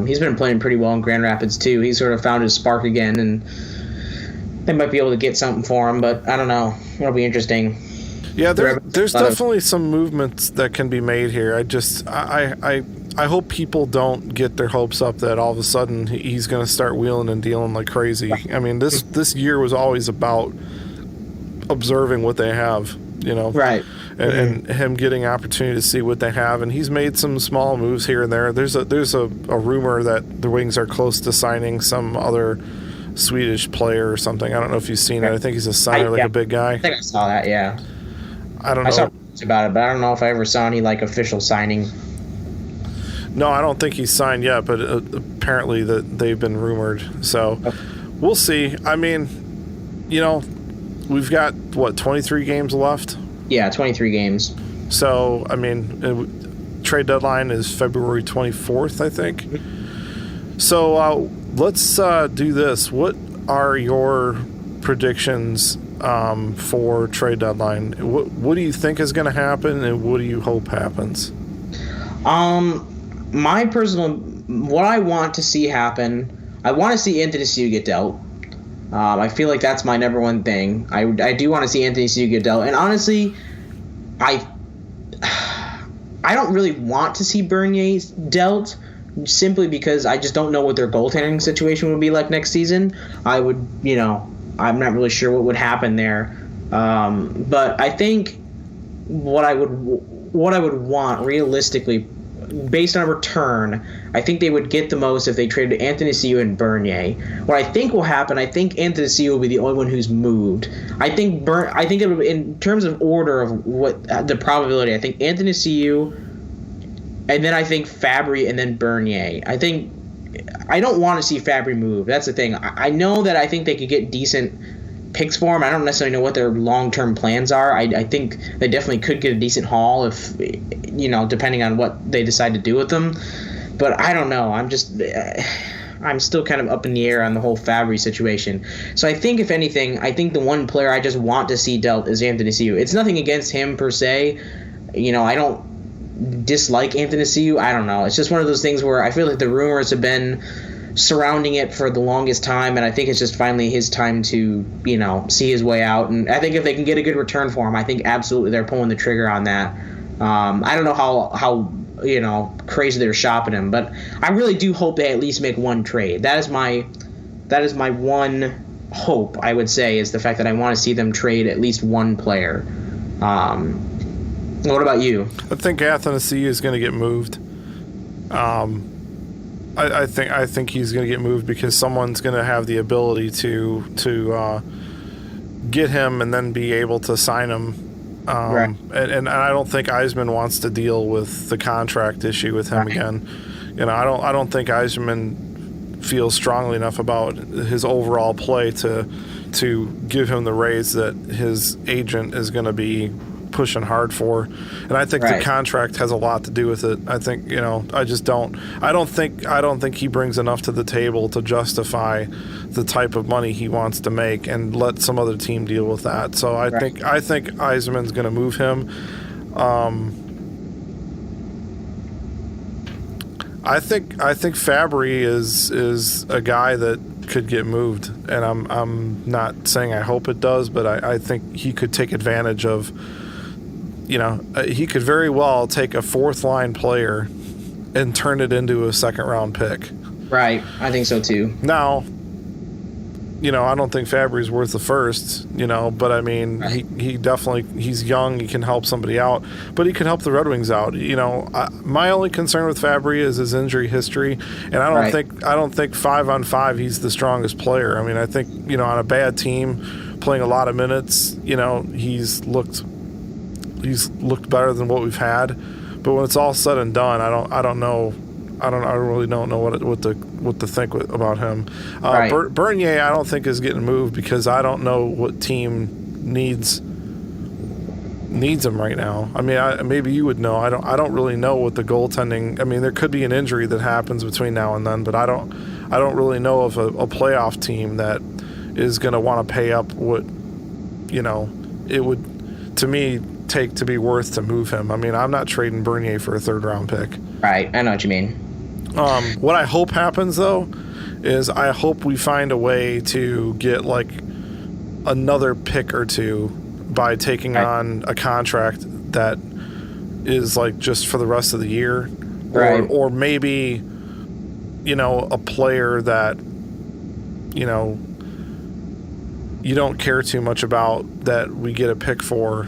He's been playing pretty well in Grand Rapids too. He sort of found his spark again, and they might be able to get something for him. But I don't know. It'll be interesting. Yeah, there's definitely some movements that can be made here. I hope people don't get their hopes up that all of a sudden he's going to start wheeling and dealing like crazy. I mean, this year was always about observing what they have, right, and him getting opportunity to see what they have. And he's made some small moves here and there. There's a rumor that the Wings are close to signing some other Swedish player or something. I don't know if you've seen it. I think he's a center, a big guy. I think I saw that. Yeah, I don't know. I saw about it, but I don't know if I ever saw any official signing. No, I don't think he's signed yet, but apparently that they've been rumored. So we'll see. I mean, we've got 23 games left. Yeah, 23 games. So I mean, trade deadline is February 24th, I think. So let's do this. What are your predictions for trade deadline? What do you think is going to happen, and what do you hope happens? My personal, what I want to see happen, I want to see Anthony Ciu get dealt. I feel like that's my number one thing. I do want to see Anthony Ciu get dealt, and honestly, I don't really want to see Bernier dealt, simply because I just don't know what their goaltending situation would be like next season. I'm not really sure what would happen there. But I think what I would want realistically, based on a return, I think they would get the most if they traded Anthony Ciu and Bernier. What I think will happen, I think Anthony Ciu will be the only one who's moved. I think it would, in terms of order of what the probability, I think Anthony Ciu, and then I think Fabry, and then Bernier. I don't want to see Fabry move. That's the thing. I know that I think they could get decent picks for him. I don't necessarily know what their long-term plans are. I think they definitely could get a decent haul if, depending on what they decide to do with them. But I don't know. I'm still kind of up in the air on the whole Fabry situation. So I think, if anything, the one player I just want to see dealt is Anthony Ciu. It's nothing against him per se. I don't dislike Anthony Ciu. I don't know. It's just one of those things where I feel like the rumors have been surrounding it for the longest time, and I think it's just finally his time to, see his way out. And I think if they can get a good return for him, I think absolutely they're pulling the trigger on that. I don't know how crazy they're shopping him, but I really do hope they at least make one trade. That is my one hope, I would say, is the fact that I want to see them trade at least one player. What about you? I think Athanasiou is going to get moved. I think he's going to get moved because someone's going to have the ability to get him and then be able to sign him. Right. And I don't think Yzerman wants to deal with the contract issue with him again. I don't think Yzerman feels strongly enough about his overall play to give him the raise that his agent is going to be pushing hard for. And I think the contract has a lot to do with it. I think, I don't think he brings enough to the table to justify the type of money he wants to make, and let some other team deal with that. So I think Yzerman's going to move him. I think Fabry is a guy that could get moved, and I'm not saying I hope it does, but I think he could take advantage of. He could very well take a fourth line player and turn it into a second round pick. Right, I think so too. Now, I don't think Fabry's worth the first, but I mean, he definitely, he's young, he can help somebody out, but he can help the Red Wings out. My only concern with Fabry is his injury history, and I don't think 5-on-5 he's the strongest player. I mean, I think, on a bad team, playing a lot of minutes, he's looked better than what we've had, but when it's all said and done, I really don't know what to think about him. Bernier, I don't think is getting moved because I don't know what team needs him right now. I mean, maybe you would know. I don't really know what the goaltending. I mean, there could be an injury that happens between now and then, but I don't really know of a playoff team that is going to want to pay up what it would, to me, take to be worth to move him. I mean, I'm not trading Bernier for a third round pick. Right, I know what you mean. What I hope happens though is I hope we find a way to get like another pick or two by taking on a contract that is like just for the rest of the year, or maybe a player that you don't care too much about that we get a pick for,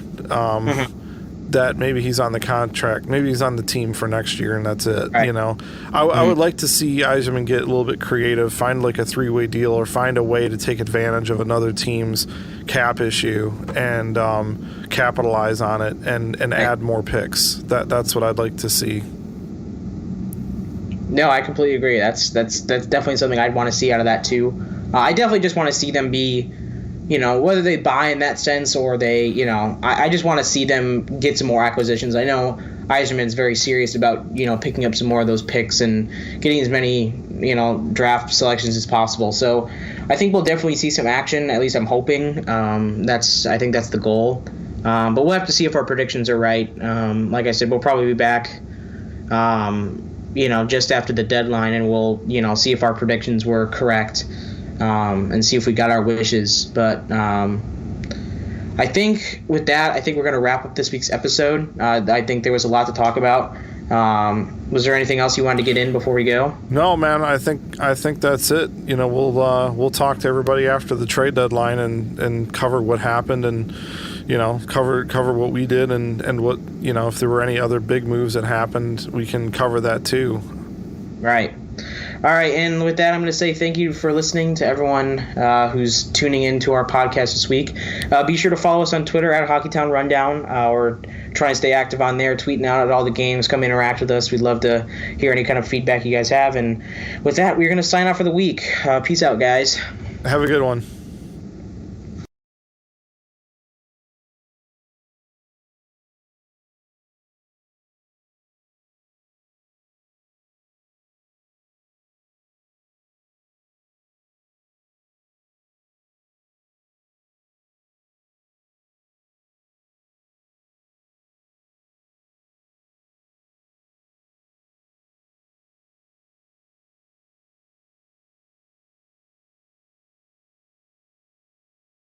that maybe he's on the contract, maybe he's on the team for next year, and that's it. I would like to see Yzerman get a little bit creative, find like a 3-way deal, or find a way to take advantage of another team's cap issue and capitalize on it and add more picks. That's what I'd like to see. No, I completely agree. That's definitely something I'd want to see out of that too. I definitely just want to see them be, whether they buy in that sense or they, I just want to see them get some more acquisitions. I know Yzerman's very serious about, picking up some more of those picks and getting as many, draft selections as possible. So I think we'll definitely see some action. At least I'm hoping. I think that's the goal. But we'll have to see if our predictions are right. Like I said, we'll probably be back, just after the deadline, and we'll, see if our predictions were correct. And see if we got our wishes. But I think with that, we're going to wrap up this week's episode. I think there was a lot to talk about. Was there anything else you wanted to get in before we go? No, man. I think that's it. We'll talk to everybody after the trade deadline and cover what happened and cover what we did and what if there were any other big moves that happened, we can cover that too. Right. All right, and with that, I'm going to say thank you for listening to everyone who's tuning in to our podcast this week. Be sure to follow us on Twitter at Hockeytown Rundown, or try and stay active on there, tweeting out at all the games. Come interact with us. We'd love to hear any kind of feedback you guys have. And with that, we're going to sign off for the week. Peace out, guys. Have a good one.